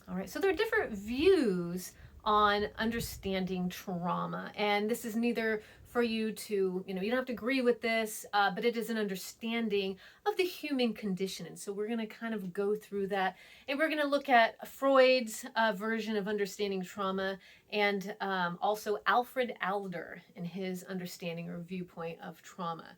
All right, so there are different views on understanding trauma, and this is neither for you to, you don't have to agree with this, but it is an understanding of the human condition. And so we're going to kind of go through that, and we're going to look at Freud's version of understanding trauma, and also Alfred Adler and his understanding or viewpoint of trauma.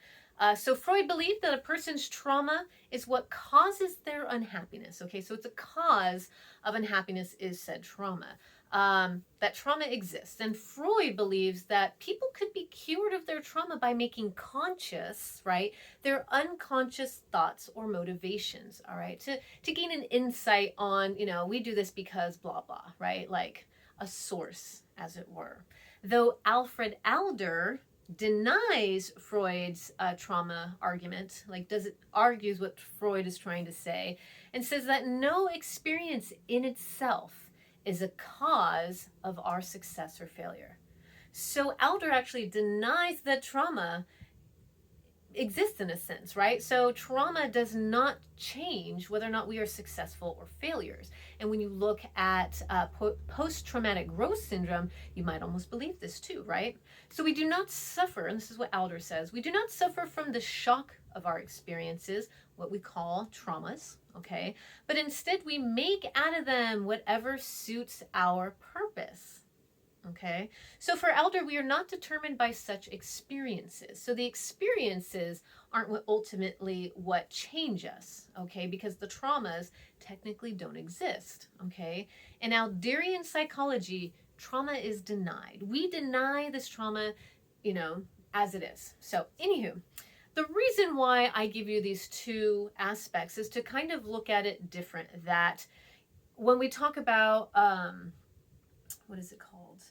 So Freud believed that a person's trauma is what causes their unhappiness. Okay, so it's a cause of unhappiness is said trauma. That trauma exists. And Freud believes that people could be cured of their trauma by making conscious, right, their unconscious thoughts or motivations, all right, to gain an insight on, we do this because blah, blah, right, like a source, as it were. Though Alfred Adler denies Freud's trauma argument, like argues what Freud is trying to say, and says that no experience in itself is a cause of our success or failure. So Adler actually denies that trauma exists in a sense, right? So trauma does not change whether or not we are successful or failures. And when you look at post-traumatic growth syndrome, you might almost believe this too, right? So we do not suffer, and this is what Adler says, we do not suffer from the shock of our experiences, what we call traumas, okay? But instead we make out of them whatever suits our purpose. Okay, so for Adler, we are not determined by such experiences. So the experiences aren't ultimately what change us, okay, because the traumas technically don't exist, okay. In Adlerian psychology, trauma is denied. We deny this trauma, as it is. So anywho, the reason why I give you these two aspects is to kind of look at it different. That when we talk about, what is it called?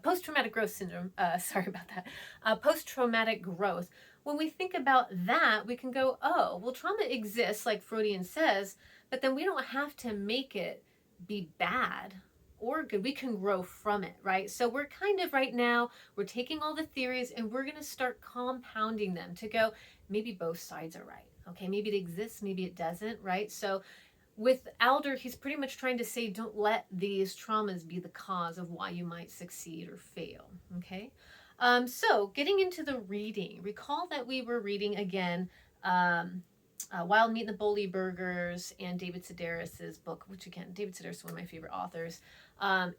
Post-traumatic growth syndrome. Sorry about that. Post-traumatic growth. When we think about that, we can go, oh, well, trauma exists, like Freudian says, but then we don't have to make it be bad or good. We can grow from it, right? So we're kind of right now, we're taking all the theories and we're going to start compounding them to go, maybe both sides are right. Okay, maybe it exists, maybe it doesn't, right? So with Adler, he's pretty much trying to say, don't let these traumas be the cause of why you might succeed or fail, okay? So getting into the reading, recall that we were reading again, Wild Meat and the Bully Burgers and David Sedaris's book, which again, David Sedaris is one of my favorite authors.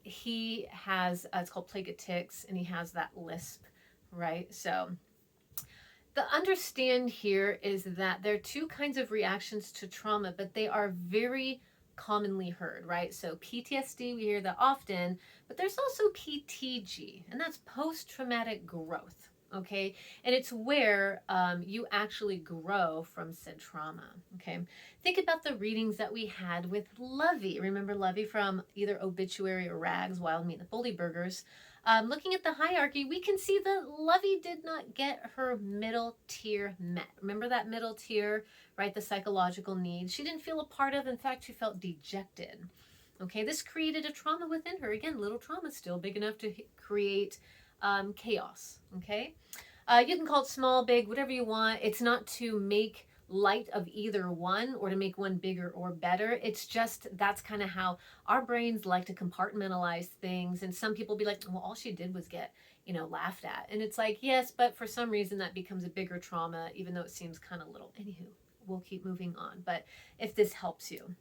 He has, it's called Plague of Ticks, and he has that lisp, right? So the understand here is that there are two kinds of reactions to trauma, but they are very commonly heard, right? So PTSD, we hear that often, but there's also PTG, and that's post-traumatic growth, okay? And it's where you actually grow from said trauma, okay? Think about the readings that we had with Lovey. Remember Lovey from either Obituary or Rags, Wild Meat and the Bully Burgers. Looking at the hierarchy, we can see that Lovey did not get her middle tier met. Remember that middle tier, right? The psychological needs. She didn't feel a part of. In fact, she felt dejected. Okay, this created a trauma within her. Again, little trauma, still big enough to create chaos. Okay, you can call it small, big, whatever you want. It's not to make light of either one or to make one bigger or better. It's just that's kind of how our brains like to compartmentalize things. And some people be like, well, all she did was get, laughed at. And it's like, yes, but for some reason that becomes a bigger trauma, even though it seems kind of little. Anywho, we'll keep moving on. But if this helps you.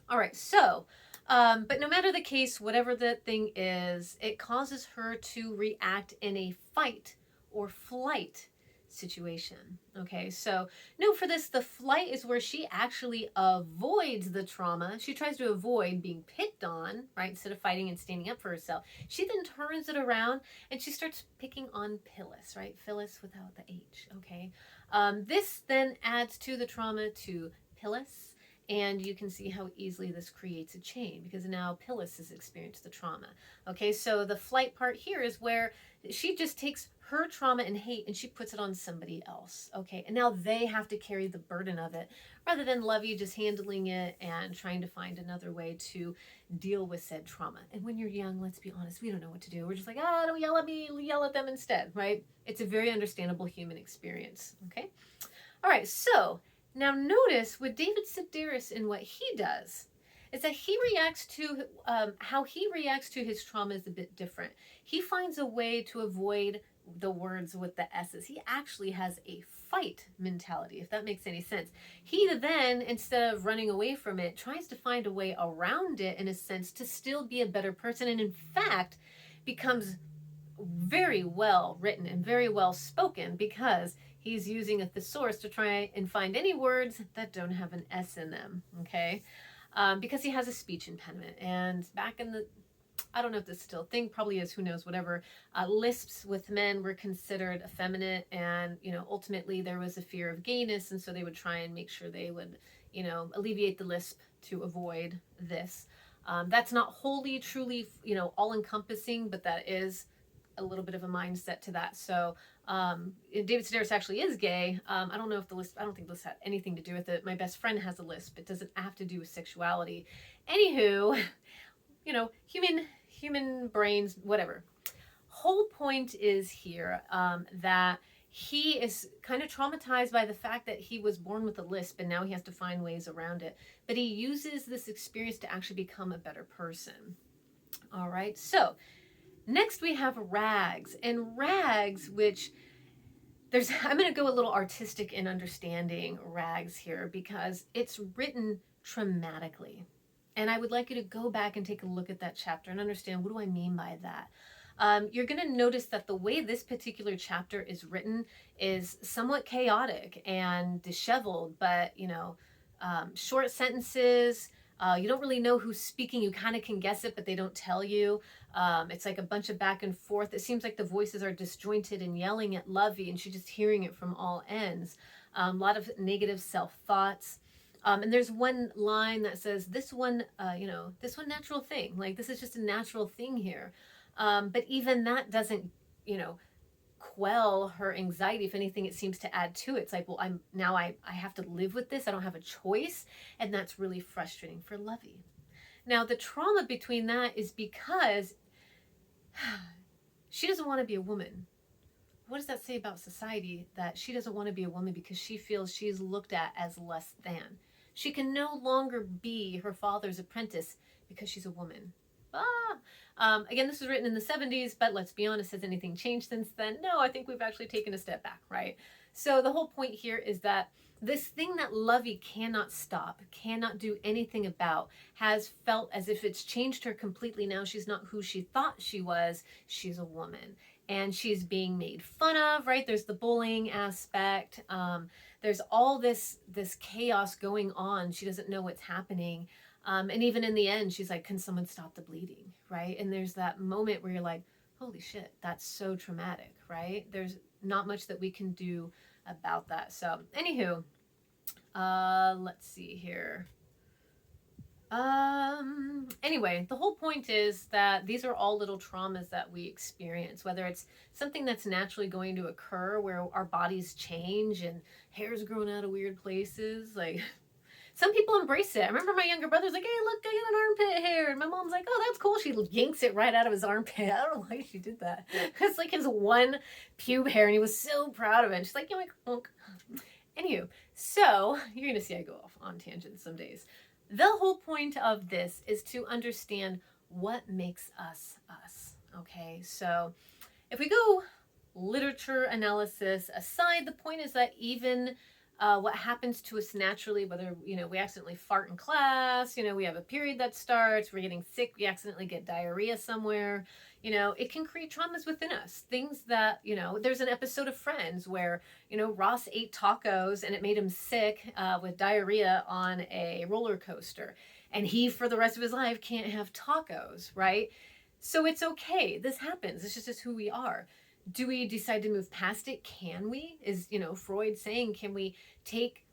All right, so, but no matter the case, whatever the thing is, it causes her to react in a fight or flight situation. Okay, so note for this, the flight is where she actually avoids the trauma. She tries to avoid being picked on, right, instead of fighting and standing up for herself. She then turns it around and she starts picking on Phyllis, right? Phyllis without the H, okay? This then adds to the trauma to Phyllis. And you can see how easily this creates a chain because now Phyllis has experienced the trauma. Okay, so the flight part here is where she just takes her trauma and hate and she puts it on somebody else. Okay, and now they have to carry the burden of it rather than Lovey just handling it and trying to find another way to deal with said trauma. And when you're young, let's be honest, we don't know what to do. We're just like, don't yell at me, yell at them instead, right? It's a very understandable human experience. Okay, all right, so now notice with David Sedaris and what he does is that how he reacts to his trauma is a bit different. He finds a way to avoid the words with the S's. He actually has a fight mentality, if that makes any sense. He then, instead of running away from it, tries to find a way around it, in a sense, to still be a better person, and in fact becomes very well written and very well spoken, because he's using a thesaurus to try and find any words that don't have an S in them, okay? Because he has a speech impediment. And back in the, I don't know if this is still a thing, probably is, who knows, whatever, lisps with men were considered effeminate, and, ultimately there was a fear of gayness, and so they would try and make sure they would, alleviate the lisp to avoid this. That's not wholly, truly, all-encompassing, but that is a little bit of a mindset to that. So David Sedaris actually is gay. I don't know if the lisp, I don't think this had anything to do with it. My best friend has a lisp. It doesn't have to do with sexuality. Anywho, human brains, whatever. Whole point is here that he is kind of traumatized by the fact that he was born with a lisp, and now he has to find ways around it. But he uses this experience to actually become a better person. All right, so next we have Rags. And Rags, which I'm going to go a little artistic in understanding Rags here, because it's written traumatically. And I would like you to go back and take a look at that chapter and understand, what do I mean by that? You're going to notice that the way this particular chapter is written is somewhat chaotic and disheveled, but, short sentences. You don't really know who's speaking. You kind of can guess it, but they don't tell you. It's like a bunch of back and forth. It seems like the voices are disjointed and yelling at Lovey, and she's just hearing it from all ends. A lot of negative self-thoughts. And there's one line that says, this one natural thing. Like, this is just a natural thing here. But even that doesn't, quell her anxiety. If anything, it seems to add to it. It's like, well, I have to live with this. I don't have a choice. And that's really frustrating for Lovey. Now, the trauma between that is because she doesn't want to be a woman. What does that say about society, that she doesn't want to be a woman because she feels she's looked at as less than? She can no longer be her father's apprentice because she's a woman. Again, this was written in the 70s, but let's be honest, has anything changed since then? No, I think we've actually taken a step back, right? So the whole point here is that this thing that Lovey cannot stop, cannot do anything about, has felt as if it's changed her completely. Now she's not who she thought she was. She's a woman. And she's being made fun of, right? There's the bullying aspect. There's all this chaos going on. She doesn't know what's happening. And even in the end, she's like, can someone stop the bleeding, right? And there's that moment where you're like, holy shit, that's so traumatic, right? There's not much that we can do about that. So anywho, let's see here. Anyway, the whole point is that these are all little traumas that we experience, whether it's something that's naturally going to occur where our bodies change and hair's growing out of weird places. Like, some people embrace it. I remember my younger brother's like, hey, look, I got an armpit hair. And my mom's like, oh, that's cool. She yanks it right out of his armpit. I don't know why she did that. It's like his one pube hair, and he was so proud of it. And she's like, yoink. Anywho, so you're going to see I go off on tangents some days. The whole point of this is to understand what makes us us, okay? So if we go literature analysis aside, the point is that even what happens to us naturally, whether, we accidentally fart in class, we have a period that starts, we're getting sick, we accidentally get diarrhea somewhere, it can create traumas within us. Things that, there's an episode of Friends where, Ross ate tacos and it made him sick with diarrhea on a roller coaster. And he, for the rest of his life, can't have tacos, right? So it's okay. This happens. It's just who we are. Do we decide to move past it? Can we? Is, Freud saying, can we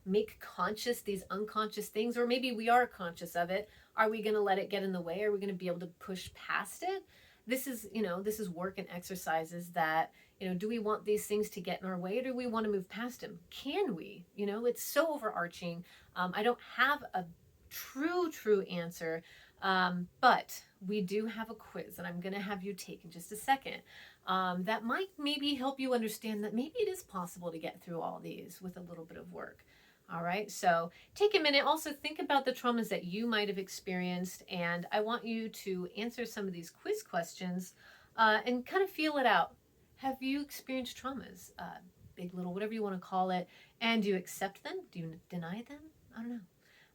make conscious these unconscious things? Or maybe we are conscious of it. Are we going to let it get in the way? Are we going to be able to push past it? This is work and exercises that, do we want these things to get in our way, or do we want to move past them? Can we? It's so overarching. I don't have a true answer. But we do have a quiz that I'm going to have you take in just a second. That might maybe help you understand that maybe it is possible to get through all these with a little bit of work. All right, so take a minute. Also, think about the traumas that you might have experienced, and I want you to answer some of these quiz questions and kind of feel it out. Have you experienced traumas, big, little, whatever you want to call it, and do you accept them? Do you deny them? I don't know.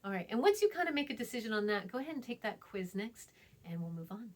All right, and once you kind of make a decision on that, go ahead and take that quiz next, and we'll move on.